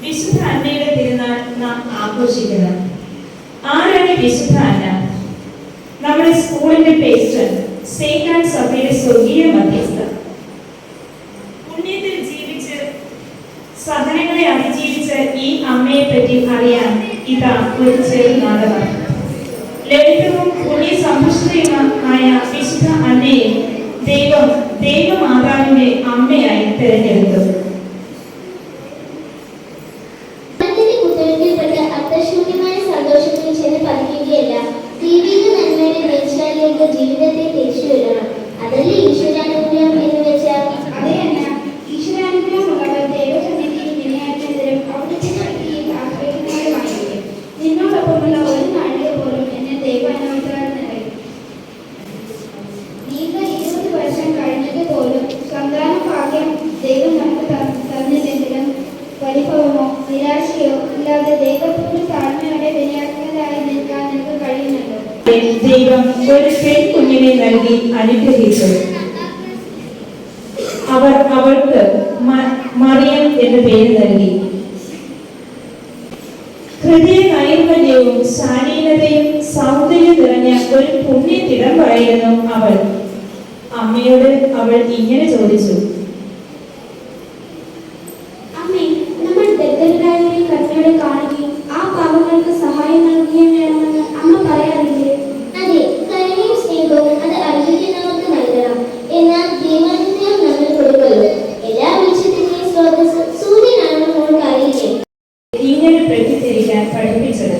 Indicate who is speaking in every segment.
Speaker 1: വിശുദ്ധ അന്നയുടെ തിരുനാൾ നാം ആഘോഷിക്കുന്നത്. ആരാണ് വിശുദ്ധ അന്ന? നമ്മുടെ സ്കൂളിന്റെ പേസ്റ്റർ, സെയിന്റ് ആൻഡ് സഭയുടെ സ്വർഗീയ മധ്യസ്ഥ. പുണ്യത്തിൽ ജീവിച്ച് സഹനങ്ങളെ അതിജീവിച്ച് ഈ അമ്മയെ പറ്റി അറിയാൻ ഇതാ ഒരു ചെറു നാടകം. ലളിതവും പുണ്യസമ്പുഷ്ടയുമായ വിശുദ്ധ അന്നയെ ദൈവമാതാവിന്റെ അമ്മയായി തിരഞ്ഞെടുത്തു.
Speaker 2: സന്തോഷത്തിൽ ചെന്ന് പതിക്കുകയല്ല, ദൈവിക നന്മയുടെ നെഞ്ചിലേക്ക് ജീവിതത്തെ തിരിച്ചു വരണം. അതല്ലേ ഈശ്വരാനുഗ്രഹം എന്ന് വെച്ചാൽ?
Speaker 3: അതേ അല്ല, ഈശ്വരാനുഗ്രഹമുള്ളവർ ദൈവസന്നിധിയിൽ വിനയാക്കുന്നതിലും അവിടുത്തെ ശക്തിയിൽ ആശ്രയിക്കുന്നവരുമായിരിക്കും. നിന്നോടൊപ്പമുള്ള ഒരു നാഴിക പോലും എന്നെ ദൈവാനുഗ്രഹത്താൽ നിറയും. ദീർഘ 20 വർഷം കഴിഞ്ഞിട്ട് പോലും സന്താന ഭാഗ്യം ദൈവം നമുക്ക് തന്നില്ലെങ്കിലും പരിഭവമോ നിരാശയോ ഇല്ലാതെ ദൈവത്തോട് താഴ്മയോടെ വിനയാത്മകരായി നിൽക്കാൻ നിനക്ക് കഴിയുമല്ലോ.
Speaker 1: ദൈവം ഒരു പെൺകുഞ്ഞിനെ നൽകി അനുഗ്രഹിച്ചു. അവൾക്ക് മറിയം എന്ന പേര് നൽകി. ഹൃദയ നൈർമല്യവും ശാലീനതയും സൗന്ദര്യം നിറഞ്ഞ ഒരു പുണ്യത്തിടമ്പായിരുന്നു അവൾ. അമ്മയോട് അവൾ ഇങ്ങനെ ചോദിച്ചു:
Speaker 2: അമ്മേ, നമ്മൾ ദരിദ്രരായവരെ കരുണയോടെ കാണുകയും ആ പാവങ്ങൾക്ക് സഹായം നൽകുകയും വേണമെന്ന് അമ്മ പറയാറില്ലേ? അതെ, കരുണയും സ്നേഹവും അത് അർഹിക്കുന്നവർക്ക് നൽകണം. എന്നാൽ ദൈവാനുഗ്രഹം നമ്മൾ കൊടുക്കല്ലോ. എല്ലാ വെളിച്ചത്തിന്റെയും സ്രോതസ് സൂര്യനാണെന്ന് നമുക്ക് അറിയില്ലേ?
Speaker 1: ഇങ്ങനെ പ്രത്യക്ഷരിക്കാൻ പഠിപ്പിച്ചത്.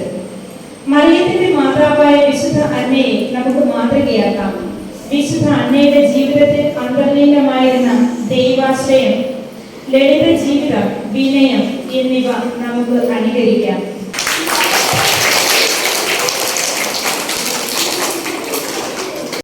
Speaker 1: മറിയത്തിന്റെ മാതാവായ വിശുദ്ധ അന്നയെ നമുക്ക് മാതൃകയാക്കാം. വിശുദ്ധ അന്നയുടെ ജീവിതത്തിൽ അന്തർലീനമായിരുന്ന ദൈവാശ്രയം, ലളിത ജീവിതം, വിനയം എന്നിവ നമുക്ക് അനുകരിക്കാം.